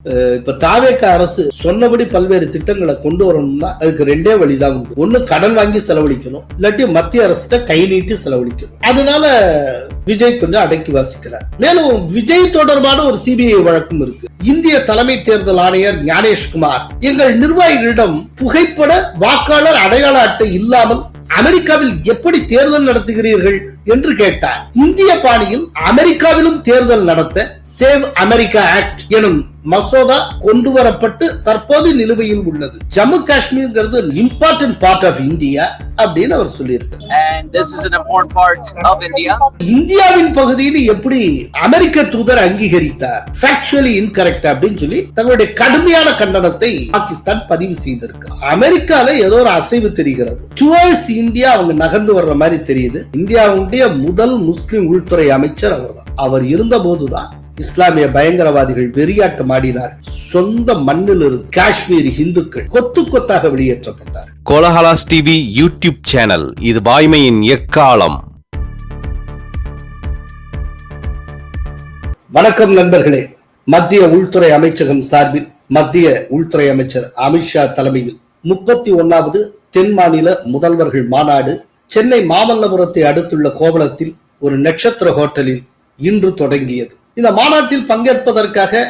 இப்ப தாவேக அரசு சொன்னபடி பல்வேறு திட்டங்களை கொண்டு வரணும்னா அதுக்கு ரெண்டே வழிதான் உண்டு. ஒண்ணு கடன் வாங்கி செலவழிக்கணும், இல்லாட்டி மத்திய அரசு கை நீட்டி செலவழிக்கணும். அதனால விஜய் கொஞ்சம் அடக்கி வாசிக்கிறார். மேலும் விஜய் தொடர்பான ஒரு சிபிஐ வழக்கும் இருக்கு. இந்திய தலைமை தேர்தல் ஆணையர் ஞானேஷ்குமார் எங்கள் நிர்வாகிகளிடம் புகைப்பட வாக்காளர் அடையாள அட்டை இல்லாமல் அமெரிக்காவில் எப்படி தேர்தல் நடத்துகிறீர்கள் என்று கேட்டார். இந்திய பாணியில் அமெரிக்காவிலும் தேர்தல் நடத்த சேவ் அமெரிக்கா ஆக்ட் எனும் மசோதா கொண்டு வரப்பட்டு தற்போது நிலுவையில் உள்ளது. Jammu Kashmir important part of India அப்படின்னு அவர் சொல்லியிருக்கார். இந்தியாவின் பகுதியில் எப்படி அமெரிக்க தூதர் அங்கீகரித்தார், ஃபேக்சுவலி இன்கரெக்ட் அப்படின்னு சொல்லி தங்களுடைய கடுமையான கண்டனத்தை பாகிஸ்தான் பதிவு செய்திருக்கிறார். அமெரிக்கால ஏதோ ஒரு அசைவு தெரிகிறது. டுவர்ட்ஸ் இந்தியா அவங்க நகர்ந்து வர்ற மாதிரி தெரியுது. இந்தியாவுடைய முதல் முஸ்லிம் உள்துறை அமைச்சர் அவர்தான். அவர் இருந்த போதுதான் இஸ்லாமிய பயங்கரவாதிகள் வெறியாட்டம் ஆடினார். சொந்த மண்ணில் இருந்து காஷ்மீரி இந்துக்கள் கொத்து கொத்தாக வெளியேற்றப்பட்டார். கோலஹலாஸ் டிவி யூடியூப் சேனல், இது வாய்மையின் எக்காலம். வணக்கம் நண்பர்களே. மத்திய உள்துறை அமைச்சகம் சார்பில் மத்திய உள்துறை அமைச்சர் அமித்ஷா தலைமையில் 31வது தென் மாநில முதல்வர்கள் மாநாடு சென்னை மாமல்லபுரத்தை அடுத்துள்ள கோவளத்தில் ஒரு நட்சத்திர ஹோட்டலில் இன்று தொடங்கியது. இந்த மாநாட்டில் பங்கேற்பதற்காக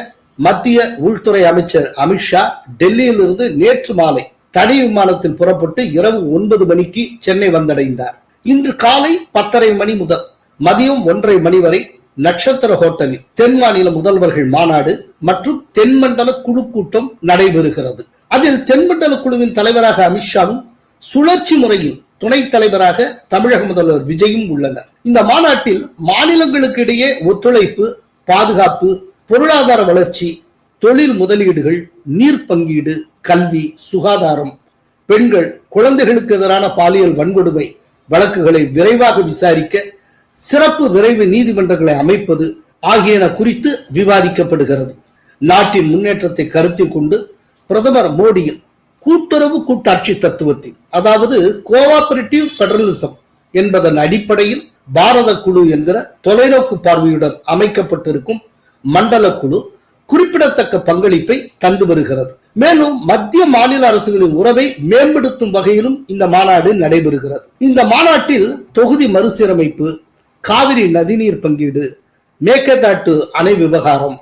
மத்திய உள்துறை அமைச்சர் அமித்ஷா டெல்லியிலிருந்து நேற்று மாலை தனி விமானத்தில் புறப்பட்டு இரவு 9 மணிக்கு சென்னை வந்தடைந்தார். இன்று காலை 10:30 மணி முதல் மதியம் 1:30 மணி வரை நட்சத்திர ஹோட்டலில் தென் மாநில முதல்வர்கள் மாநாடு மற்றும் தென்மண்டல குழு கூட்டம் நடைபெறுகிறது. அதில் தென்மண்டல குழுவின் தலைவராக அமித்ஷாவும் சுழற்சி முறையில் துணைத் தலைவராக தமிழக முதல்வர் விஜயும் உள்ளனர். இந்த மாநாட்டில் மாநிலங்களுக்கு இடையே ஒத்துழைப்பு, பாதுகாப்பு, பொருளாதார வளர்ச்சி, தொழில் முதலீடுகள், நீர் பங்கீடு, கல்வி, சுகாதாரம், பெண்கள், குழந்தைகளுக்கு எதிரான பாலியல் வன்கொடுமை வழக்குகளை விரைவாக விசாரிக்க சிறப்பு விரைவு நீதிமன்றங்களை அமைப்பது ஆகியன குறித்து விவாதிக்கப்படுகிறது. நாட்டின் முன்னேற்றத்தை கருத்தில் கொண்டு பிரதமர் மோடியின் கூட்டுறவு கூட்டாட்சி தத்துவத்தில், அதாவது கோஆபரேட்டிவ் பெடரலிசம் என்பதன் அடிப்படையில் பாரத குழு என்கிற தொலைநோக்கு பார்வையுடன் அமைக்கப்பட்டிருக்கும் மண்டல குழு குறிப்பிடத்தக்க பங்களிப்பை தந்து வருகிறது. மேலும் மத்திய மாநில அரசுகளின் உறவை மேம்படுத்தும் வகையிலும் இந்த மாநாடு நடைபெறுகிறது. இந்த மாநாட்டில் தொகுதி மறுசீரமைப்பு, காவிரி நதிநீர் பங்கீடு, மேகதாட்டு அணை விவகாரம்,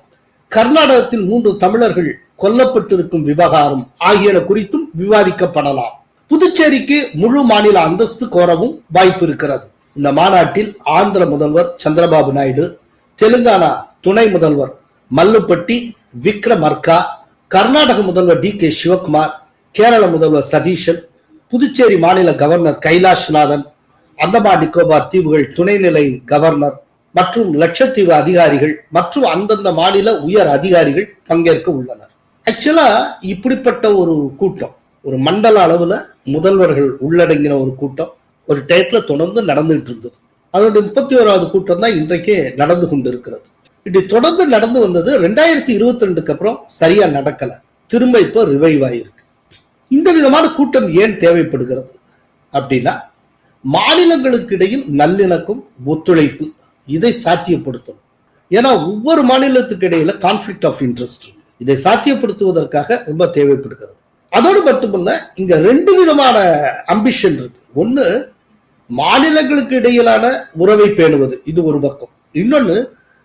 கர்நாடகத்தில் 3 தமிழர்கள் கொல்லப்பட்டிருக்கும் விவகாரம் ஆகியன குறித்தும் விவாதிக்கப்படலாம். புதுச்சேரிக்கு முழு மாநில அந்தஸ்து கோரவும் வாய்ப்பு இருக்கிறது. இந்த மாநாட்டில் ஆந்திர முதல்வர் சந்திரபாபு நாயுடு, தெலுங்கானா துணை முதல்வர் மல்லுப்பட்டி விக்ரமர்கா, கர்நாடக முதல்வர் DK சிவகுமார், கேரள முதல்வர் சதீஷன், புதுச்சேரி மாநில கவர்னர் கைலாஷ்நாதன், அந்தமான் நிக்கோபார் தீவுகள் துணைநிலை கவர்னர் மற்றும் லட்சத்தீவு அதிகாரிகள் மற்றும் அந்தந்த மாநில உயர் அதிகாரிகள் பங்கேற்க உள்ளனர். ஆக்சுவலா இப்படிப்பட்ட ஒரு கூட்டம், ஒரு மண்டல அளவுல முதல்வர்கள் உள்ளடங்கின ஒரு கூட்டம் ஒரு டயத்துல தொடர்ந்து நடந்துட்டு இருந்தது. அதனுடைய 31வது கூட்டம் தான் இன்றைக்கு நடந்து கொண்டு இருக்கிறது. இப்படி தொடர்ந்து நடந்து வந்தது 2022க்கு அப்புறம் சரியா நடக்கல, திரும்ப இப்போ ரிவைவ் ஆயிருக்கு. இந்த விதமான கூட்டம் ஏன் தேவைப்படுகிறது அப்படின்னா, மாநிலங்களுக்கு இடையில் நல்லிணக்கம், ஒத்துழைப்பு, இதை சாத்தியப்படுத்தணும். ஏன்னா ஒவ்வொரு மாநிலத்துக்கு இடையில கான்ஃபிளிக்ட் ஆஃப் இன்ட்ரெஸ்ட், இதை சாத்தியப்படுத்துவதற்காக ரொம்ப தேவைப்படுகிறது. அதோடு மட்டுமல்ல, இங்க 2 விதமான அம்பிஷன் இருக்கு. ஒண்ணு, மாநிலங்களுக்கு இடையிலான உறவை பேணுவது, இது ஒரு பக்கம். இன்னொன்னு,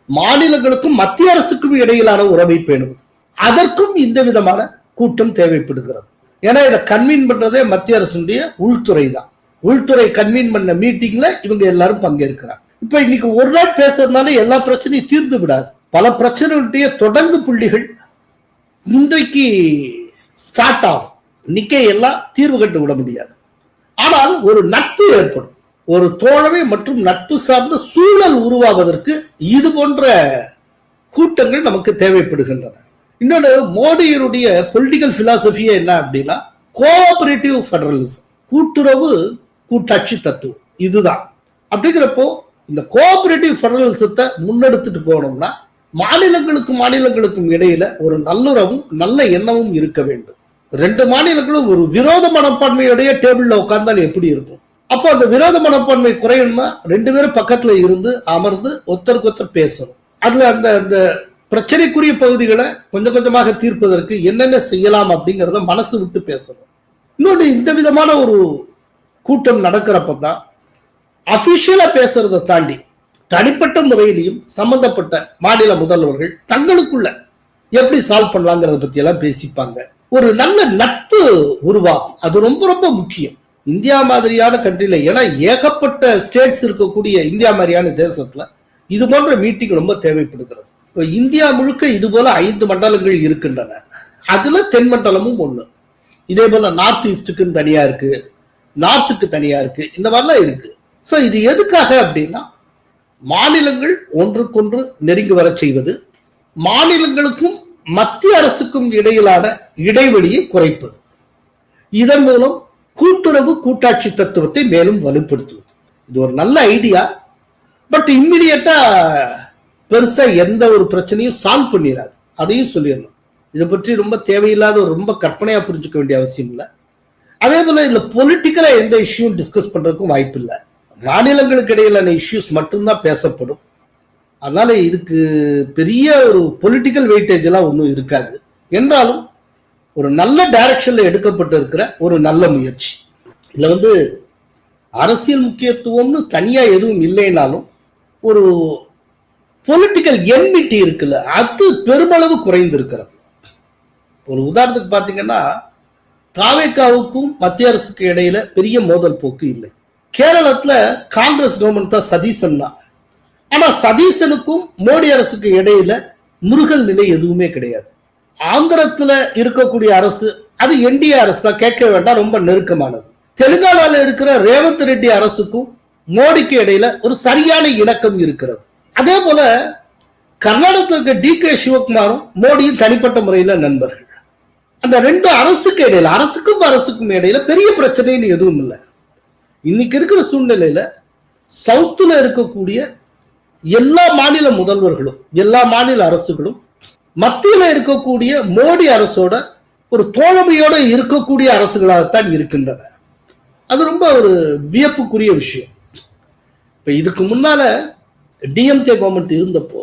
மாநிலங்களுக்கும் மத்திய அரசுக்கும் இடையிலான உறவை பேணுவது, அதற்கும் இந்த விதமான கூட்டம் தேவைப்படுகிறது. ஏன்னா இதை கன்வீன் பண்றதே மத்திய அரசுடைய உள்துறை தான். உள்துறை கன்வீன் பண்ண மீட்டிங்ல இவங்க எல்லாரும் பங்கேற்கிறாங்க. இப்ப இன்னைக்கு ஒரு நாள் பேசுறதுனால எல்லா பிரச்சனையும் தீர்ந்து விடாது. பல பிரச்சனைகளுடைய தொடர்ந்து புள்ளிகள் இன்றைக்கு ஸ்டார்ட் ஆகும். நிக்க எல்லாம் தீர்வு கண்டு விட முடியாது. ஆனால் ஒரு நட்பு ஏற்படும், ஒரு தோழமை மற்றும் நட்பு சார்ந்த சூழல் உருவாவதற்கு இது போன்ற கூட்டங்கள் நமக்கு தேவைப்படுகின்றன. இன்னொன்று, மோடியினுடைய பொலிட்டிக்கல் பிலாசபியே என்ன அப்படின்னா, கோஆபரேட்டிவ் பெடரலிசம், கூட்டுறவு கூட்டாட்சி தத்துவம், இதுதான். அப்படிங்கிறப்போ இந்த கோஆபரேட்டிவ் பெடரலிசத்தை முன்னெடுத்துட்டு போனோம்னா மாநிலங்களுக்கும் இடையில ஒரு நல்லுறவும் நல்ல எண்ணமும் இருக்க வேண்டும். 2 மாநிலங்களும் ஒரு விரோத மனப்பான்மையுடைய டேபிள்ல உட்கார்ந்தால் எப்படி இருக்கும்? அப்போ அந்த விரோத மனப்பான்மை குறையணும்னா 2 பேரும் பக்கத்துல இருந்து அமர்ந்து ஒருத்தருக்கு ஒருத்தர் பேசணும். அதுல அந்த பிரச்சனைக்குரிய பகுதிகளை கொஞ்சம் கொஞ்சமாக தீர்ப்பதற்கு என்னென்ன செய்யலாம் அப்படிங்கிறத மனசு விட்டு பேசணும். இன்னொன்று, இந்த விதமான ஒரு கூட்டம் நடக்கிறப்பதான் அபிஷியலா பேசுறதை தாண்டி தனிப்பட்ட முறையிலையும் சம்பந்தப்பட்ட மாநில முதல்வர்கள் தங்களுக்குள்ள எப்படி சால்வ் பண்ணலாங்கிறத பத்தி எல்லாம் பேசிப்பாங்க. ஒரு நல்ல நட்பு உருவாகும். அது ரொம்ப ரொம்ப முக்கியம். இந்தியா மாதிரியான கண்ட்ரில, ஏன்னா ஏகப்பட்ட ஸ்டேட்ஸ் இருக்கக்கூடிய இந்தியா மாதிரியான தேசத்துல இது போன்ற மீட்டிங் ரொம்ப தேவைப்படுகிறது. இப்போ இந்தியா முழுக்க இது போல 5 மண்டலங்கள் இருக்கின்றன. அதுல தென் மண்டலமும் ஒண்ணு. இதே போல நார்த் ஈஸ்டுக்குன்னு தனியா இருக்கு, நார்த்துக்கு தனியா இருக்கு, இந்த மாதிரிலாம் இருக்கு. ஸோ இது எதுக்காக அப்படின்னா, மாநிலங்கள் ஒன்றுக்கொன்று நெருங்கி வர செய்வது, மாநிலங்களுக்கும் மத்திய அரசுக்கும் இடையிலான இடைவெளியை குறைப்பது, இதன் மூலம் கூட்டுறவு கூட்டாட்சி தத்துவத்தை மேலும் வலுப்படுத்துவது. இது ஒரு நல்ல ஐடியா. பட் இம்மிடியட்டா பெருசா எந்த ஒரு பிரச்சனையும் சால்வ் பண்ணிடாது. அதையும் சொல்லிடணும். இதை பற்றி ரொம்ப தேவையில்லாத ஒரு ரொம்ப கற்பனையா புரிஞ்சுக்க வேண்டிய அவசியம் இல்லை. அதே போல இதுல பொலிட்டிக்கலா எந்த இஷ்யூவும் டிஸ்கஸ் பண்றதுக்கும் வாய்ப்பு இல்லை. மாநிலங்களுக்கு இடையிலான இஷ்யூஸ் மட்டும்தான் பேசப்படும். அதனால இதுக்கு பெரிய ஒரு பொலிட்டிக்கல் வெயிட்டேஜ் எல்லாம் ஒன்றும் இருக்காது. என்றாலும் ஒரு நல்ல டைரக்ஷன்ல எடுக்கப்பட்டு இருக்கிற ஒரு நல்ல முயற்சி. இதுல அரசியல் முக்கியத்துவம்னு தனியா எதுவும் இல்லைனாலும் ஒரு பொலிட்டிக்கல் என்மிட்டி இருக்குல்ல, அது பெருமளவு குறைந்து இருக்கிறது. ஒரு உதாரணத்துக்கு பாத்தீங்கன்னா, தாவேகாவுக்கும் மத்திய அரசுக்கு இடையில பெரிய மோதல் போக்கு இல்லை. கேரளத்துல காங்கிரஸ் கவர்மெண்ட் தான் சதீசன் தான். ஆனா சதீசனுக்கும் மோடி அரசுக்கு இடையில முருகல் நிலை எதுவுமே கிடையாது. ஆந்திரத்துல இருக்கக்கூடிய அரசு அது என்டிஏ அரசு தான், கேட்க வேண்டாம், ரொம்ப நெருக்கமானது. தெலுங்கானால இருக்கிற ரேவந்த் ரெட்டி அரசுக்கும் மோடிக்கு இடையில ஒரு சரியான இணக்கம் இருக்கிறது. அதே போல கர்நாடகத்தில் இருக்க DK சிவகுமாரும் மோடியும் தனிப்பட்ட முறையில நண்பர்கள். அந்த 2 அரசுக்கு இடையில, அரசுக்கும் இடையில பெரிய பிரச்சனைன்னு எதுவும் இல்லை. இன்னைக்கு இருக்கிற சூழ்நிலையில சவுத்துல இருக்கக்கூடிய எல்லா மாநில முதல்வர்களும் எல்லா மாநில அரசுகளும் மத்தியில இருக்கக்கூடிய மோடி அரசோட ஒரு தோழமையோட இருக்கக்கூடிய அரசுகளாகத்தான் இருக்கின்றன. அது ரொம்ப ஒரு வியப்புக்குரிய விஷயம். இப்ப இதுக்கு முன்னால டிஎம்கே கவர்மெண்ட் இருந்தப்போ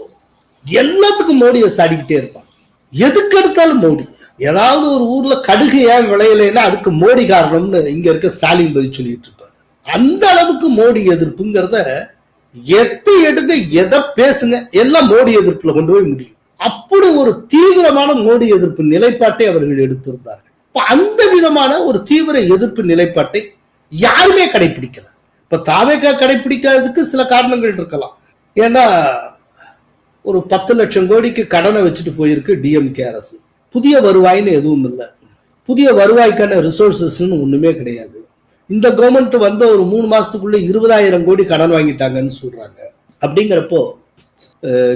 எல்லாத்துக்கும் மோடியை சாடிக்கிட்டே இருப்பாங்க. எதுக்கு எடுத்தாலும் மோடி. ஏதாவது ஒரு ஊர்ல கடுகு ஏன் விளையலைன்னா அதுக்கு மோடி காரணம்னு இங்க இருக்க ஸ்டாலின் பதில் சொல்லிட்டு இருப்பாரு. அந்த அளவுக்கு மோடி எதிர்ப்புங்கிறத எடுங்க, எதை பேசுங்க, எல்லாம் மோடி எதிர்ப்புல கொண்டு போய் முடியும். அப்படி ஒரு தீவிரமான மோடி எதிர்ப்பு நிலைப்பாட்டை அவர்கள் எடுத்திருந்தார்கள். இப்ப அந்த விதமான ஒரு தீவிர எதிர்ப்பு நிலைப்பாட்டை யாருமே கடைபிடிக்கல. இப்ப தாவேகா கடைபிடிக்காததுக்கு சில காரணங்கள் இருக்கலாம். ஏன்னா ஒரு 10 லட்சம் கோடிக்கு கடனை வச்சுட்டு போயிருக்கு டிஎம்கே அரசு. புதிய வருவாய்னு எதுவும் இல்லை. புதிய வருவாய்க்கான ரிசோர்சஸ் ஒண்ணுமே கிடையாது. இந்த கவர்மெண்ட் வந்த ஒரு 3 மாசத்துக்குள்ள 20,000 கோடி கடன் வாங்கிட்டாங்கன்னு சொல்றாங்க. அப்படிங்கிறப்போ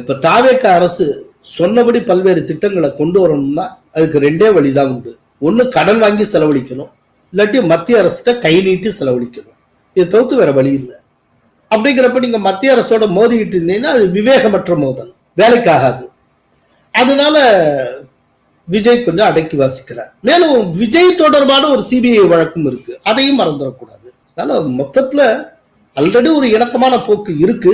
இப்ப தாவேகா அரசு சொன்னபடி பல்வேறு திட்டங்களை கொண்டு வரணும்னா அதுக்கு 2 வழிதான் உண்டு. ஒண்ணு கடன் வாங்கி செலவழிக்கணும், இல்லாட்டி மத்திய அரசுகிட்ட கை நீட்டி செலவழிக்கணும். இதை தவிர்த்து வேற வழி இல்லை. அப்படிங்கிறப்ப நீங்க மத்திய அரசோட மோதிக்கிட்டு இருந்தீங்கன்னா அது விவேகமற்ற மோதல், வேலைக்காகாது. அதனால விஜய் கொஞ்சம் அடக்கி வாசிக்கிறார். மேலும் விஜய் தொடர்பான ஒரு சிபிஐ வழக்கும் இருக்கு, அதையும் மறந்துடக்கூடாது. அதனால மொத்தத்துல ஆல்ரெடி ஒரு இணக்கமான போக்கு இருக்கு.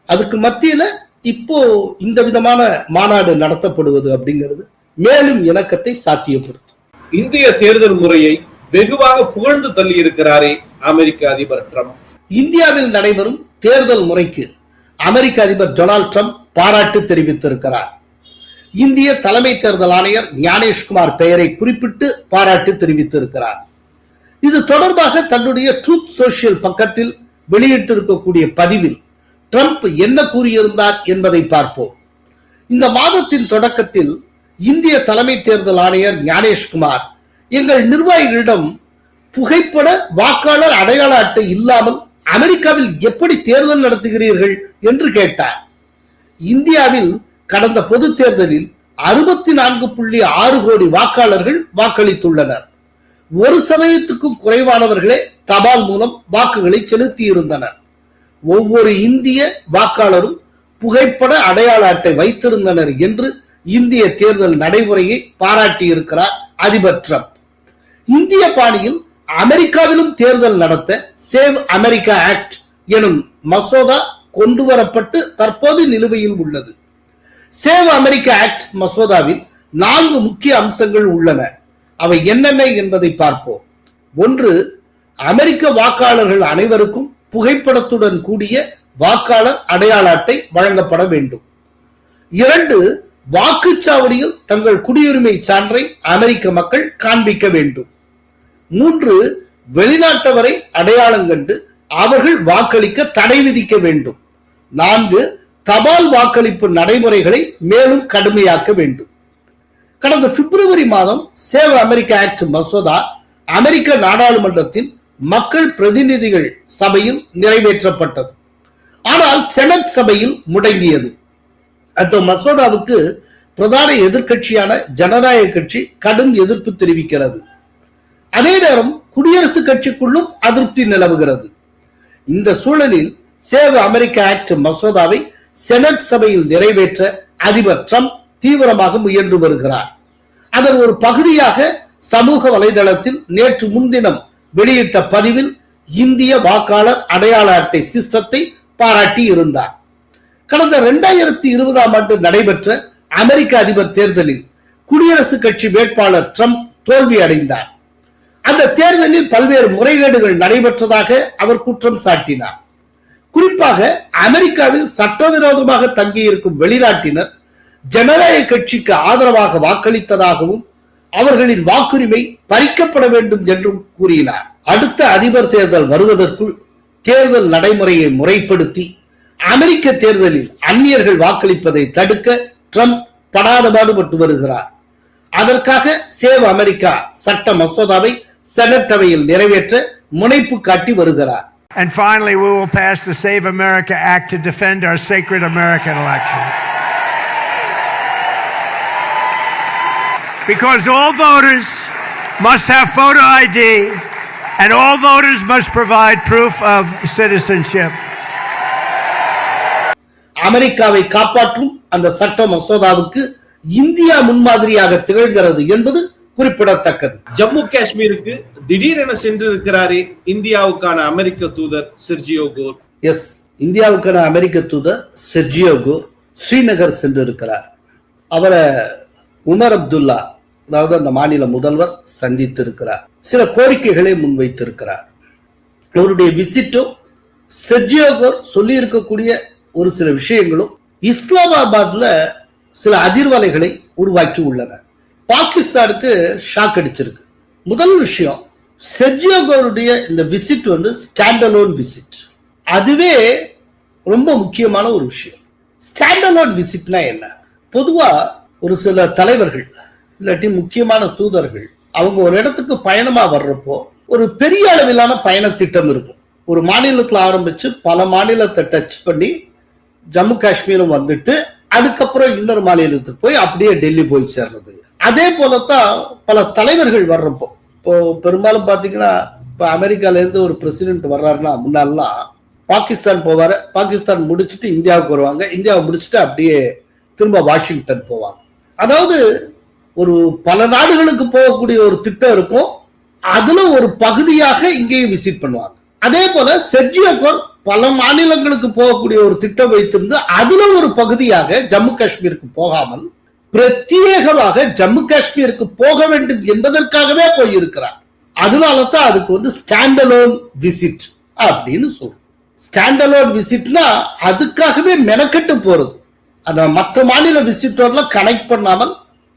அதுக்கு மத்தியில இப்போ இந்த விதமான மாநாடு நடத்தப்படுவது அப்படிங்கிறது மேலும் இணக்கத்தை சாத்தியப்படுத்தும். இந்திய தேர்தல் முறையை வெகுவாக புகழ்ந்து தள்ளி இருக்கிறாரே அமெரிக்க அதிபர் ட்ரம்ப். இந்தியாவில் நடைபெறும் தேர்தல் முறைக்கு அமெரிக்க அதிபர் டொனால்ட் ட்ரம்ப் பாராட்டு தெரிவித்திருக்கிறார். இந்திய தலைமை தேர்தல் ஆணையர் ஞானேஷ்குமார் பெயரை குறிப்பிட்டு பாராட்டு தெரிவித்திருக்கிறார். இது தொடர்பாக தன்னுடைய ட்ரூத் சோஷியல் பக்கத்தில் வெளியிட்டிருக்கக்கூடிய பதிவில் ட்ரம்ப் என்ன கூறியிருந்தார் என்பதை பார்ப்போம். இந்த மாதத்தின் தொடக்கத்தில் இந்திய தலைமை தேர்தல் ஆணையர் ஞானேஷ்குமார் எங்கள் நிர்வாகிகளிடம் புகைப்பட வாக்காளர் அடையாள அட்டை இல்லாமல் அமெரிக்காவில் எப்படி தேர்தல் நடத்துகிறீர்கள் என்று கேட்டார். இந்தியாவில் கடந்த பொது தேர்தலில் 64.6 கோடி வாக்காளர்கள் வாக்களித்துள்ளனர். 1% குறைவானவர்களே தபால் மூலம் வாக்குகளை செலுத்தி இருந்தனர். ஒவ்வொரு இந்திய வாக்காளரும் புகைப்பட அடையாள அட்டை வைத்திருந்தனர் என்று இந்திய தேர்தல் நடைமுறையை பாராட்டியிருக்கிறார் அதிபர் ட்ரம்ப். இந்திய பாணியில் அமெரிக்காவிலும் தேர்தல் நடத்த சேவ் அமெரிக்கா ஆக்ட் எனும் மசோதா கொண்டு வரப்பட்டு தற்போது நிலுவையில் உள்ளது. சேவ் அமெரிக்கா ஆக்ட் மசோதாவில் 4 முக்கிய அம்சங்கள் உள்ளன. அவை என்னென்ன என்பதை பார்ப்போம். 1. அமெரிக்க வாக்காளர்கள் அனைவருக்கும் புகைப்படத்துடன் கூடிய வாக்காளர் அடையாள அட்டை வழங்கப்பட வேண்டும். 2. வாக்குச்சாவடியில் தங்கள் குடியுரிமை சான்றை அமெரிக்க மக்கள் காண்பிக்க வேண்டும். 3. வெளிநாட்டவரை அடையாளம் கண்டு அவர்கள் வாக்களிக்க தடை விதிக்க வேண்டும். 4. தபால் வாக்களிப்பு நடைமுறைகளை மேலும் கடுமையாக்க வேண்டும். கடந்த பிப்ரவரி மாதம் சேவ் அமெரிக்கா ஆக்ட் மசோதா அமெரிக்க நாடாளுமன்றத்தின் மக்கள் பிரதிநிதிகள் சபையில் நிறைவேற்றப்பட்டது. ஆனால் செனட் சபையில் முடங்கியது. அந்த மசோதாவுக்கு பிரதான எதிர்க்கட்சியான ஜனநாயக கட்சி கடும் எதிர்ப்பு தெரிவிக்கிறது. அதே நேரம் குடியரசுக் கட்சிக்குள்ளும் அதிருப்தி நிலவுகிறது. இந்த சூழலில் சேவ் அமெரிக்கா ஆக்ட் மசோதாவை செனட் சபையில் நிறைவேற்ற அதிபர் ட்ரம்ப் தீவிரமாக முயன்று வருகிறார். அதன் ஒரு பகுதியாக சமூக வலைதளத்தில் நேற்று முன்தினம் வெளியிட்ட பதிவில் இந்திய வாக்காளர் அடையாள அட்டை சிஸ்டத்தை பாராட்டி இருந்தார். கடந்த 2020ஆம் ஆண்டு நடைபெற்ற அமெரிக்க அதிபர் தேர்தலில் குடியரசுக் கட்சி வேட்பாளர் ட்ரம்ப் தோல்வி அடைந்தார். அந்த தேர்தலில் பல்வேறு முறைகேடுகள் நடைபெற்றதாக அவர் குற்றம் சாட்டினார். குறிப்பாக அமெரிக்காவில் சட்டவிரோதமாக தங்கியிருக்கும் வெளிநாட்டினர் ஜனநாயக கட்சிக்கு ஆதரவாக வாக்களித்ததாகவும் அவர்களின் வாக்குரிமை பறிக்கப்பட வேண்டும் என்றும் கூறினார். அடுத்த அதிபர் தேர்தல் வருவதற்குள் தேர்தல் நடைமுறையை முறைப்படுத்தி அமெரிக்க தேர்தலில் அந்நியர்கள் வாக்களிப்பதை தடுக்க ட்ரம்ப் படாத பாடுபட்டு வருகிறார். அதற்காக சேவ் அமெரிக்கா சட்ட மசோதாவை செனட் அவையில் நிறைவேற்ற முனைப்பு காட்டி வருகிறார். And finally, we will pass the Save America Act to defend our sacred American elections. Because all voters must have photo ID and all voters must provide proof of citizenship. அமெரிக்காவை காப்பாற்றும் அந்த சட்ட மசோதாவுக்கு இந்தியா முன்மாதிரியாக திகழ்கிறது என்பது குறிப்பிடத்தக்கது. ஜம்மு காஷ்மீருக்கு திடீரென சென்றிருக்கிறாரே இந்தியாவுக்கான அமெரிக்க தூதர் செர்ஜியோ கோர். எஸ், இந்தியாவுக்கான அமெரிக்க தூதர் செர்ஜியோ கோர் ஸ்ரீநகர் சென்றிருக்கிறார். அவரை உமர் அப்துல்லா, அதாவது அந்த மாநில முதல்வர், சந்தித்திருக்கிறார். சில கோரிக்கைகளை முன்வைத்திருக்கிறார். அவருடைய விசிட்டும் செர்ஜியோ கோர் சொல்லி இருக்கக்கூடிய ஒரு சில விஷயங்களும் இஸ்லாமாபாத்ல சில அதிர்வலைகளை உருவாக்கி உள்ளன. பாகிஸ்தானுக்கு ஷாக் அடிச்சிருக்கு. முதல் விஷயம், செர்ஜியோ கோருடைய இந்த விசிட் ஸ்டாண்டலோன் விசிட். அதுவே ரொம்ப முக்கியமான ஒரு விஷயம். ஸ்டாண்டலோன் விசிட்னா என்ன? பொதுவா ஒரு சில தலைவர்கள் இல்லாட்டி முக்கியமான தூதர்கள் அவங்க ஒரு இடத்துக்கு பயணமா வர்றப்போ ஒரு பெரிய அளவிலான பயண திட்டம் இருக்கும். ஒரு மாநிலத்தில் ஆரம்பிச்சு பல மாநிலத்தை டச் பண்ணி ஜம்மு காஷ்மீரும் வந்துட்டு அதுக்கப்புறம் இன்னொரு மாநிலத்துக்கு போய் அப்படியே டெல்லி போய் சேர்றது. அதே போலத்தான் பல தலைவர்கள் வர்றப்போ, இப்போ பெரும்பாலும் பாத்தீங்கன்னா இப்ப அமெரிக்கால இருந்து ஒரு பிரசிடென்ட் வர்றாருன்னா முன்னாலாம் பாகிஸ்தான் போவாரு, பாகிஸ்தான் முடிச்சுட்டு இந்தியாவுக்கு வருவாங்க, இந்தியாவை முடிச்சுட்டு அப்படியே திரும்ப வாஷிங்டன் போவாங்க. அதாவது ஒரு பல நாடுகளுக்கு போகக்கூடிய ஒரு திட்டம் இருக்கும், அதுல ஒரு பகுதியாக இங்கேயும் விசிட் பண்ணுவாங்க. அதே போல செர்ஜியோ கோர் பல மாநிலங்களுக்கு போகக்கூடிய ஒரு திட்டம் வைத்திருந்து அதுல ஒரு பகுதியாக ஜம்மு காஷ்மீருக்கு போகாமல் பிரத்யேகமாக ஜம்மு காஷ்மீருக்கு போக வேண்டும் என்பதற்காகவே போயிருக்கிறார். அதனாலதான் அதுக்கு ஸ்டாண்டலோன் விசிட் அப்படின்னு சொல்றோம். ஸ்டாண்டலோன் விசிட்னா அதுக்காகவே மெனக்கெட்டு போறது. அந்த மற்ற மாநில விசிட்டோர்ல கனெக்ட் பண்ணாமல்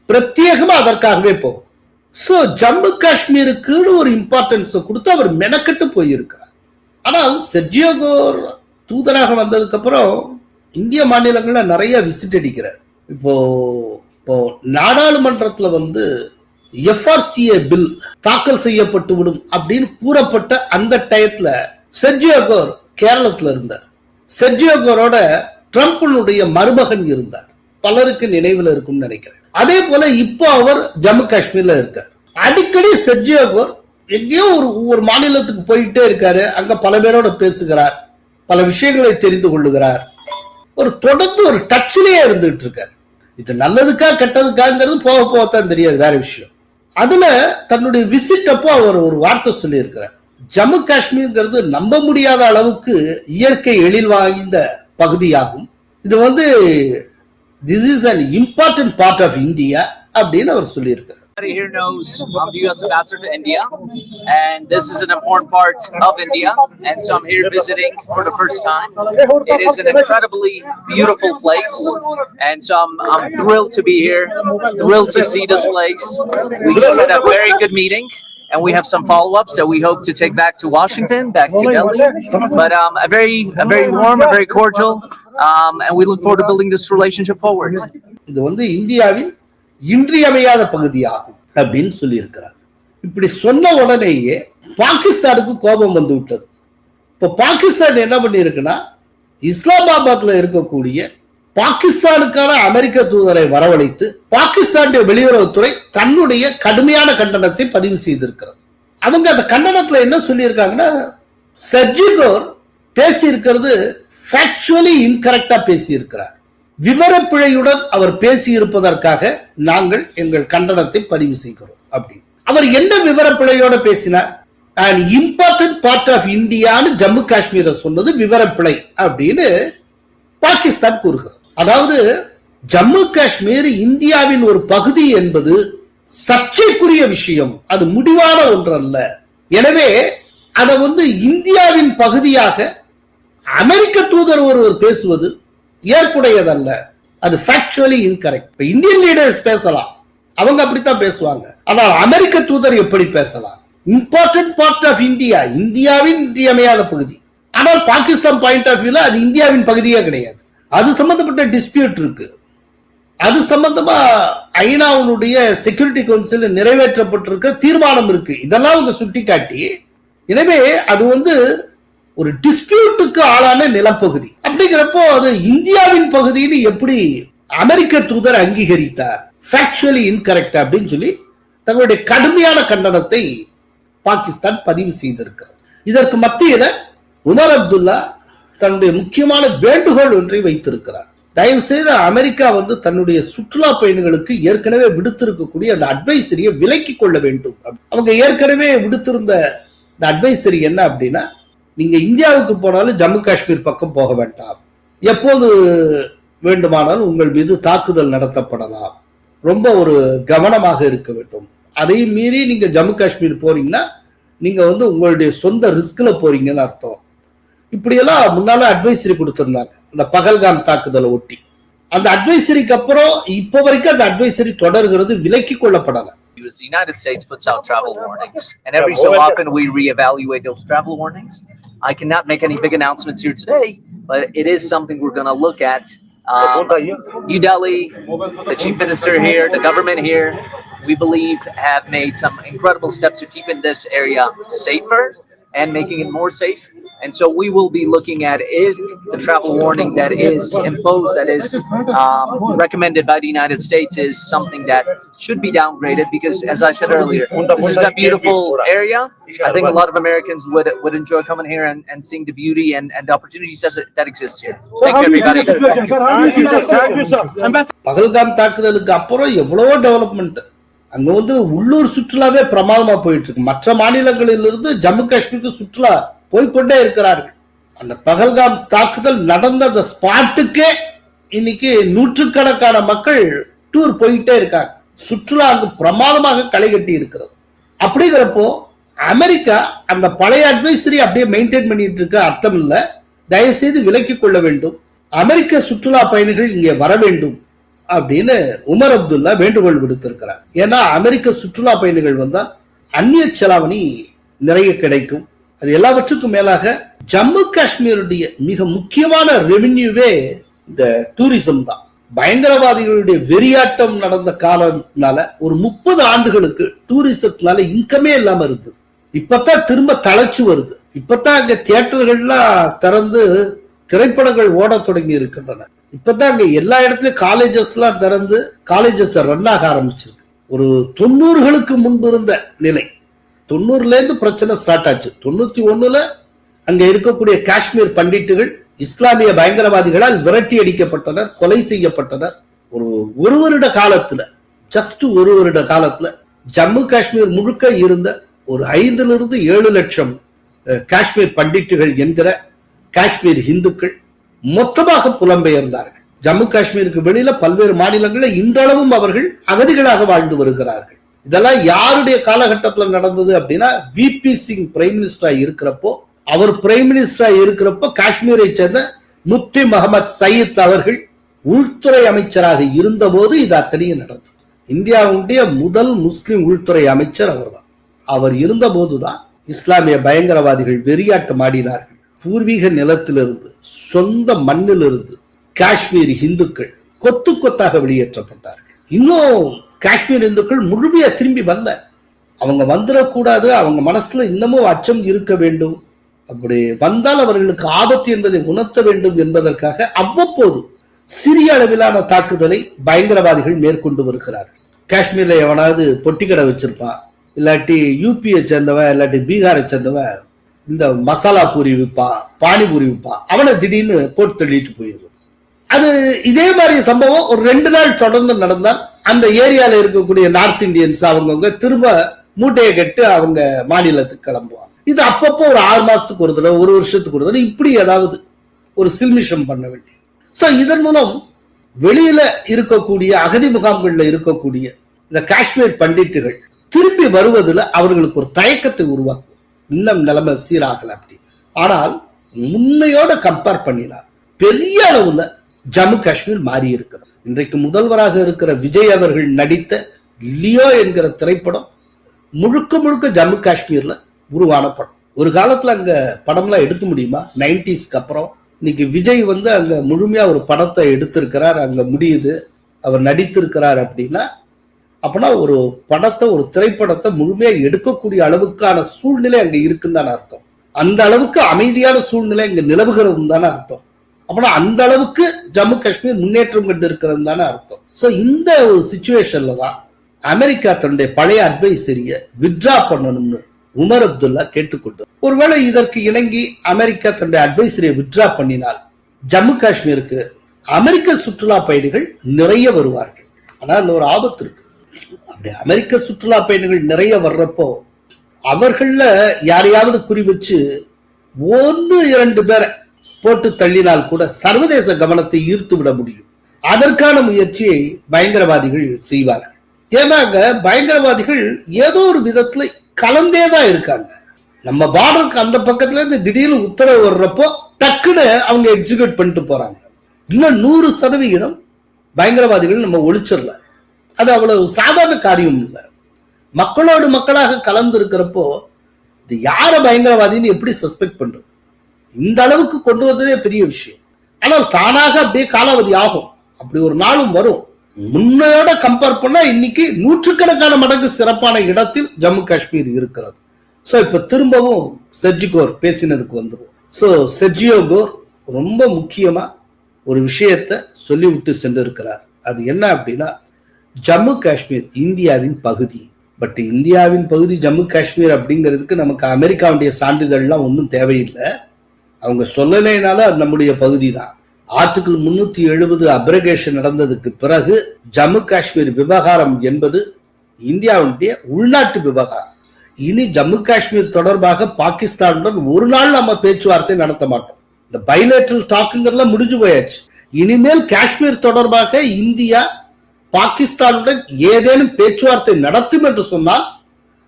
பிரத்யேகமா அதற்காகவே போகுது. சோ ஜம்மு காஷ்மீருக்கு ஒரு இம்பார்ட்டன்ஸ் கொடுத்து அவர் மெனக்கெட்டு போயிருக்கிறார். ஆனால் செர்ஜியோ கோர் தூதராக வந்ததுக்கு அப்புறம் இந்திய மாநிலங்கள்ல நிறைய விசிட் அடிக்கிறார். இப்போ நாடாளுமன்றத்துல எஃப்ஆர்சிஏ பில் தாக்கல் செய்யப்பட்டு விடும் அப்படின்னு கூறப்பட்ட அந்த டயத்துல செர்ஜியோ கோர் கேரளத்துல இருந்தார். செர்ஜியோ கோரோட ட்ரம்பினுடைய மருமகன் இருந்தார். பலருக்கு நினைவில் இருக்கும் நினைக்கிறேன். அதே போல இப்போ அவர் ஜம்மு காஷ்மீர்ல இருக்கார். அடிக்கடி செர்ஜியோ கோர் எங்கேயோ ஒரு மாநிலத்துக்கு போயிட்டே இருக்காரு. அங்க பல பேரோட பேசுகிறார், பல விஷயங்களை தெரிந்து கொள்ளுகிறார். தொடர்ந்து ஒரு டச்சிலேயே இருந்துட்டு இருக்காரு. இது நல்லதுக்கா கெட்டதுக்காங்கிறது போக போகத்தான் தெரியாது, வேற விஷயம். அதுல தன்னுடைய விசிட் அப்போ அவர் ஒரு வார்த்தை சொல்லி இருக்கிறார். ஜம்மு காஷ்மீர்ங்கிறது நம்ப முடியாத அளவுக்கு இயற்கை எழில் வாய்ந்த பகுதியாகும். இது this is an important part of India அப்படின்னு அவர் சொல்லியிருக்கிறார். Everybody here knows I'm the U.S. ambassador to India, and this is an important part of India. And so I'm here visiting for the first time. It is an incredibly beautiful place, and so I'm thrilled to be here, thrilled to see this place. We just had a very good meeting, and we have some follow-ups that we hope to take back to Washington, back to Delhi. But a very warm, a very cordial, and we look forward to building this relationship forward. இது இந்தியாவின் இன்றியமையாத பகுதியாகும் அப்படின்னு சொல்லி இருக்கிறார். இப்படி சொன்ன உடனேயே பாகிஸ்தானுக்கு கோபம் வந்து விட்டது. இப்ப பாகிஸ்தான் என்ன பண்ணி இருக்குன்னா, இஸ்லாமாபாத்ல இருக்கக்கூடிய பாகிஸ்தானுக்கான அமெரிக்க தூதரை வரவழைத்து பாகிஸ்தானுடைய வெளியுறவுத்துறை தன்னுடைய கடுமையான கண்டனத்தை பதிவு செய்திருக்கிறது. அவங்க அந்த கண்டனத்துல என்ன சொல்லி இருக்காங்கன்னா, சர்ஜிகோர் பேசி இருக்கிறது ஃபேக்சுவலி இன்கரெக்டா பேசி இருக்கிறார். விவரப்பிழையுடன் அவர் பேசி இருப்பதற்காக நாங்கள் எங்கள் கண்டனத்தை பதிவு செய்கிறோம். அப்படி அவர் என்ன விவரப்பிழையோட பேசினார்? an important part of இந்தியான்னு ஜம்மு காஷ்மீரை சொன்னது விவரப்பிழை அப்படின்னு பாகிஸ்தான் கூறுகிறது. அதாவது ஜம்மு காஷ்மீர் இந்தியாவின் ஒரு பகுதி என்பது சர்ச்சைக்குரிய விஷயம், அது முடிவான ஒன்றல்ல. எனவே அதை இந்தியாவின் பகுதியாக அமெரிக்க தூதர் ஒருவர் பேசுவது ஏற்புடையதல்ல, அது ஃபேக்சுவலி இன்கரெக்ட். இப்ப இந்தியன் லீடர்ஸ் பேசலாம், அவங்க அப்படித்தான் பேசுவாங்க. ஆனால் அமெரிக்க தூதர் எப்படி பேசலாம்? இம்பார்ட்டன்ட் பார்ட் ஆஃப் இந்தியா, இந்தியாவின் இன்றியமையாத பகுதி. ஆனால் பாகிஸ்தான் பாயிண்ட் ஆஃப் வியூல அது இந்தியாவின் பகுதியே கிடையாது. அது சம்பந்தப்பட்ட டிஸ்பியூட் இருக்கு. அது சம்பந்தமா ஐநாவுடைய செக்யூரிட்டி கவுன்சில் நிறைவேற்றப்பட்டிருக்க தீர்மானம் இருக்கு. இதெல்லாம் அவங்க சுட்டி காட்டி, எனவே அது ஒரு டிஸ்பியூட்டுக்கு ஆளான நிலப்பகுதி. அப்படிங்கிறப்போ அது இந்தியாவின் பகுதியில் எப்படி அமெரிக்க தூதர் அங்கீகரித்தார்? ஃபேக்சுவலி இன்கரெக்ட் அப்படின்னு சொல்லி தங்களுடைய கடுமையான கண்டனத்தை பாகிஸ்தான் பதிவு செய்திருக்கிறது. இதற்கு மத்தியில உமர் அப்துல்லா தன்னுடைய முக்கியமான வேண்டுகோள் ஒன்றை வைத்திருக்கிறார். தயவு செய்து அமெரிக்கா தன்னுடைய சுற்றுலா பயணிகளுக்கு ஏற்கனவே விடுத்திருக்கக்கூடிய அந்த அட்வைசரியை விலக்கி கொள்ள வேண்டும். அவங்க ஏற்கனவே விடுத்திருந்த இந்த அட்வைசரி என்ன அப்படின்னா, நீங்க இந்தியாவுக்கு போனாலும் ஜம்மு காஷ்மீர் பக்கம் போக வேண்டாம், எப்போது வேண்டுமானாலும் உங்கள் மீது தாக்குதல் நடத்தப்படலாம், ரொம்ப ஒரு கவனமாக இருக்க வேண்டும். அதை மீறி நீங்க ஜம்மு காஷ்மீர் போறீங்கன்னா நீங்க உங்களுடைய சொந்த ரிஸ்க்ல போறீங்கன்னு அர்த்தம். இப்படியெல்லாம் முன்னால அட்வைசரி கொடுத்திருந்தாங்க அந்த பகல்காம் தாக்குதலை ஒட்டி. அந்த அட்வைசரிக்கு அப்புறம் இப்ப வரைக்கும் அந்த அட்வைசரி தொடர்கிறது, விலக்கி கொள்ளப்படல. The United States puts out travel warnings, and every so often we reevaluate those travel warnings. I cannot make any big announcements here today, but it is something we're going to look at. New Delhi, the Chief Minister here, the government here, we believe have made some incredible steps to keeping this area safer and making it more safe. And so we will be looking at if the travel warning that is imposed, that is recommended by the United States, is something that should be downgraded, because as I said earlier, this is a beautiful area. I think a lot of Americans would enjoy coming here and seeing the beauty and the opportunities that exist here. Thank you, everybody. Pahalgam தாக்குதலுக்கு அப்புறம் எவ்வளவோ development. அங்க உள்ளூர் சுற்றுலாவே பிரமாதமா போயிட்டு இருக்கு. மற்ற மாநிலங்களிலிருந்து ஜம்மு காஷ்மீருக்கு சுற்றுலா போய்கொண்டே இருக்கிறார்கள். அந்த பகல்காம் தாக்குதல் நடந்த அந்த ஸ்பாட்டுக்கே இன்னைக்கு நூற்றுக்கணக்கான மக்கள் டூர் போயிட்டே இருக்காங்க. சுற்றுலா அங்கு பிரமாதமாக களை கட்டி இருக்கிறது. அப்படிங்கிறப்போ அமெரிக்கா அந்த பழைய அட்வைசரி அப்படியே மெயின்டைன் பண்ணிட்டு இருக்க அர்த்தம் இல்ல. தயவு செய்து விலக்கிக் கொள்ள வேண்டும், அமெரிக்க சுற்றுலா பயணிகள் இங்கே வர வேண்டும் அப்படின்னு உமர் அப்துல்லா வேண்டுகோள் விடுத்திருக்கிறார். ஏன்னா அமெரிக்க சுற்றுலா பயணிகள் வந்தால் அந்நிய செலாவணி நிறைய கிடைக்கும். அது எல்லாவற்றுக்கும் மேலாக ஜம்மு காஷ்மீருடைய மிக முக்கியமான ரெவென்யூவே இந்த டூரிசம் தான். பயங்கரவாதிகளுடைய வெறியாட்டம் நடந்த காலத்தினால ஒரு 30 ஆண்டுகளுக்கு டூரிசத்தினால இன்கமே இல்லாம இருந்தது. இப்பதான் திரும்ப தளர்ச்சி வருது. இப்பதான் அங்க தியேட்டர்கள்லாம் திறந்து திரைப்படங்கள் ஓட தொடங்கி இருக்கின்றன. இப்பதான் அங்க எல்லா இடத்துலயும் காலேஜஸ் எல்லாம் திறந்து காலேஜஸ் ரன் ஆக ஆரம்பிச்சிருக்கு. ஒரு 90களுக்கு முன்பு இருந்த நிலை, 90ல இருந்து பிரச்சனை ஸ்டார்ட் ஆச்சு. 91ல அங்க இருக்கக்கூடிய காஷ்மீர் பண்டிட்டுகள் இஸ்லாமிய பயங்கரவாதிகளால் விரட்டி அடிக்கப்பட்டனர், கொலை செய்யப்பட்டனர். ஒரு வருட காலத்துல, ஜஸ்ட் ஒரு வருட காலத்துல ஜம்மு காஷ்மீர் முழுக்க இருந்த ஒரு 5 to 7 லட்சம் காஷ்மீர் பண்டிட்டுகள் என்கிற காஷ்மீர் இந்துக்கள் மொத்தமாக புலம்பெயர்ந்தார்கள். ஜம்மு காஷ்மீருக்கு வெளியில பல்வேறு மாநிலங்களில் இன்றளவும் அவர்கள் அகதிகளாக வாழ்ந்து வருகிறார்கள். இதெல்லாம் யாருடைய காலகட்டத்தில் நடந்தது அப்படின்னா, விபி சிங் பிரைம் மினிஸ்டரா இருக்கிறப்போ, அவர் பிரைம் மினிஸ்டரா இருக்கிறப்போ காஷ்மீரை சேர்ந்த முப்தி முகமது சயீத் அவர்கள் உள்துறை அமைச்சராக இருந்தபோது இது அத்தனையும் நடந்தது. இந்தியாவுடைய முதல் முஸ்லிம் உள்துறை அமைச்சர் அவர்தான். அவர் இருந்த போதுதான் இஸ்லாமிய பயங்கரவாதிகள் வெறியாட்டம் ஆடினார்கள். பூர்வீக நிலத்திலிருந்து, சொந்த மண்ணிலிருந்து காஷ்மீர் இந்துக்கள் கொத்து கொத்தாக வெளியேற்றப்பட்டார்கள். இன்னும் காஷ்மீர் இந்துக்கள் முழுமையா திரும்பி வரல. அவங்க வந்துடக்கூடாது, அவங்க மனசுல இன்னமும் அச்சம் இருக்க வேண்டும். அப்படி வந்தால் அவர்களுக்கு ஆபத்து என்பதை உணர்த்த வேண்டும் என்பதற்காக அவ்வப்போது சிறிய அளவிலான தாக்குதலை பயங்கரவாதிகள் மேற்கொண்டு வருகிறார்கள். காஷ்மீர்ல எவனாவது பொட்டி கடை வச்சிருப்பான், இல்லாட்டி யூபியை சேர்ந்தவன், இல்லாட்டி பீகாரை சேர்ந்தவன் இந்த மசாலா பூரி விற்பான், பானிபூரி விற்பான், அவனை திடீர்னு போட்டு தள்ளிட்டு போயிடுறது. அது இதே மாதிரி சம்பவம் ஒரு 2 நாள் தொடர்ந்து நடந்தால் அந்த ஏரியால இருக்கக்கூடிய நார்த் இந்தியன்ஸ் அவங்கவுங்க திரும்ப மூட்டையை கட்டு அவங்க மாநிலத்துக்கு கிளம்புவாங்க. இது அப்பப்போ ஒரு 6 மாசத்துக்கு ஒரு தடவை, 1 வருஷத்துக்கு ஒரு தடவை இப்படி ஏதாவது ஒரு சில்மிஷம் பண்ண வேண்டியது. சோ இதன் மூலம் வெளியில இருக்கக்கூடிய அகதி முகாம்கள்ல இருக்கக்கூடிய இந்த காஷ்மீர் பண்டிட்டுகள் திரும்பி வருவதில் அவர்களுக்கு ஒரு தயக்கத்தை உருவாக்கும். இன்னும் நிலைமை சீராகல அப்படி. ஆனால் முன்னையோட கம்பேர் பண்ணினால் பெரிய அளவுல ஜம்மு காஷ்மீர் மாறி இருக்கிறது. இன்றைக்கு முதல்வராக இருக்கிற விஜய் அவர்கள் நடித்த லியோ என்கிற திரைப்படம் முழுக்க முழுக்க ஜம்மு காஷ்மீர்ல உருவான படம். ஒரு காலத்துல அங்க படம்லாம் எடுக்க முடியுமா? 90ஸ்க்கு அப்புறம் இன்னைக்கு விஜய் அங்க முழுமையா ஒரு படத்தை எடுத்திருக்கிறார், அங்க முடியுது, அவர் நடித்திருக்கிறார் அப்படின்னா, அப்படின்னா ஒரு படத்தை, ஒரு திரைப்படத்தை முழுமையா எடுக்கக்கூடிய அளவுக்கான சூழ்நிலை அங்க இருக்குன்னு தானே அர்த்தம். அந்த அளவுக்கு அமைதியான சூழ்நிலை இங்க நிலவுகிறது தானே அர்த்தம். அப்படின்னா அந்த அளவுக்கு ஜம்மு காஷ்மீர் முன்னேற்றம் கண்டு இருக்கிறது தானே அர்த்தம். சோ இந்த ஒரு சிச்சுவேஷன்ல தான் அமெரிக்கா தன்னுடைய பழைய அட்வைசரிய வித்ரா பண்ணணும்னு உமர் அப்துல்லா கேட்டுக்கொண்டார். ஒருவேளை இதற்கு இணங்கி அமெரிக்கா தன்னுடைய அட்வைசரியை வித்ரா பண்ணினால் ஜம்மு காஷ்மீருக்கு அமெரிக்க சுற்றுலா பயணிகள் நிறைய வருவார்கள். ஆனால் ஒரு ஆபத்து இருக்கு. அப்படி அமெரிக்க சுற்றுலா பயணிகள் நிறைய வர்றப்போ அவர்கள யாரையாவது குறி வச்சு 1-2 பேரை போட்டு தள்ளினால் கூட சர்வதேச கவனத்தை ஈர்த்து விட முடியும். அதற்கான முயற்சியை பயங்கரவாதிகள் செய்வார்கள். ஏன்னா பயங்கரவாதிகள் ஏதோ ஒரு விதத்துல கலந்தேதான் இருக்காங்க. நம்ம பார்டருக்கு அந்த பக்கத்துல இருந்து திடீர்னு உத்தரவு வர்றப்போ டக்குன்னு அவங்க எக்ஸிக்யூட் பண்ணிட்டு போறாங்க. இன்னும் 100% பயங்கரவாதிகள் நம்ம ஒழிச்சிடல. அது அவ்வளவு சாதாரண காரியம் இல்லை. மக்களோடு மக்களாக கலந்து இருக்கிறப்போ இது யார பயங்கரவாதின்னு எப்படி சஸ்பெக்ட் பண்றது? இந்த அளவுக்கு கொண்டு வந்ததே பெரிய விஷயம். ஆனால் தானாக அப்படியே காலாவதி ஆகும். அப்படி ஒரு நாளும் வரும். முன்னையோட கம்பேர் பண்ணா இன்னைக்கு 100கணக்கான மடங்கு சிறப்பான இடத்தில் ஜம்மு காஷ்மீர் இருக்கிறது. சோ இப்ப திரும்பவும் செர்ஜி கோர் பேசினதுக்கு வந்துருவோம். சோ செர்ஜியோ கோர் ரொம்ப முக்கியமா ஒரு விஷயத்தை சொல்லிவிட்டு சென்றிருக்கிறார். அது என்ன அப்படின்னா, ஜம்மு காஷ்மீர் இந்தியாவின் பகுதி. பட் இந்தியாவின் பகுதி ஜம்மு காஷ்மீர் அப்படிங்கிறதுக்கு நமக்கு அமெரிக்காவுடைய சான்றிதழ்லாம் ஒன்றும் தேவையில்லை. அவங்க சொல்லலைனால அது நம்முடைய பகுதி தான். ஆர்டிகிள் 370 அப்ரகேஷன் நடந்ததுக்கு பிறகு ஜம்மு காஷ்மீர் விவகாரம் என்பது இந்தியாவுடைய உள்நாட்டு விவகாரம். இனி ஜம்மு காஷ்மீர் தொடர்பாக பாகிஸ்தானுடன் ஒரு நாள் நம்ம பேச்சுவார்த்தை நடத்த மாட்டோம். இந்த பைலேட்டரல் டாக்குங்கிறதுல முடிஞ்சு போயாச்சு. இனிமேல் காஷ்மீர் தொடர்பாக இந்தியா பாகிஸ்தானுடன் ஏதேனும் பேச்சுவார்த்தை நடத்தும் என்று சொன்னால்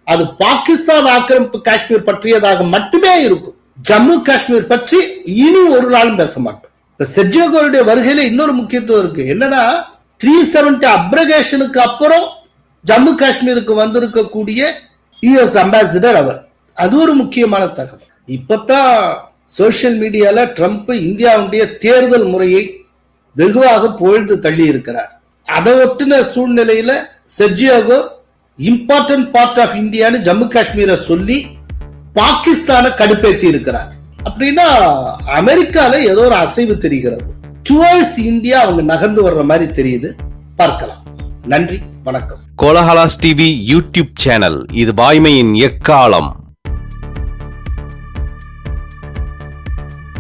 அது பாகிஸ்தான் ஆக்கிரமிப்பு காஷ்மீர் பற்றியதாக மட்டுமே இருக்கும். ஜம்மு காஷ்மீர் பற்றி இனி ஒரு நாளும் பேச மாட்டோம். செர்ஜியோ கோருடைய வருகையில இன்னொரு முக்கியத்துவம் இருக்கு. என்னன்னா 370 அப்ரகேஷனுக்கு அப்புறம் ஜம்மு காஷ்மீருக்கு வந்திருக்கக்கூடிய யுஎஸ் அம்பாசிடர் அவர். அது ஒரு முக்கியமான தகவல். இப்பதான் சோசியல் மீடியால ட்ரம்ப் இந்தியாவுடைய தேர்தல் முறையை வெகுவாக புகழ்ந்து தள்ளி இருக்கிறார். அதை ஒட்டின சூழ்நிலையில Sergio Gor important part of இந்தியான்னு ஜம்மு காஷ்மீரை சொல்லி பாகிஸ்தான கடுப்பேற்றி இருக்கிறார். அப்படின்னா அமெரிக்கால ஏதோ ஒரு அசைவு தெரிகிறது. டுவர்ட்ஸ் இந்தியா அவங்க நகர்ந்து வர்ற மாதிரி தெரியுது. பார்க்கலாம். நன்றி, வணக்கம். கோலஹலாஸ் டிவி யூடியூப் சேனல், இது வாய்மையின் எக்காலம்.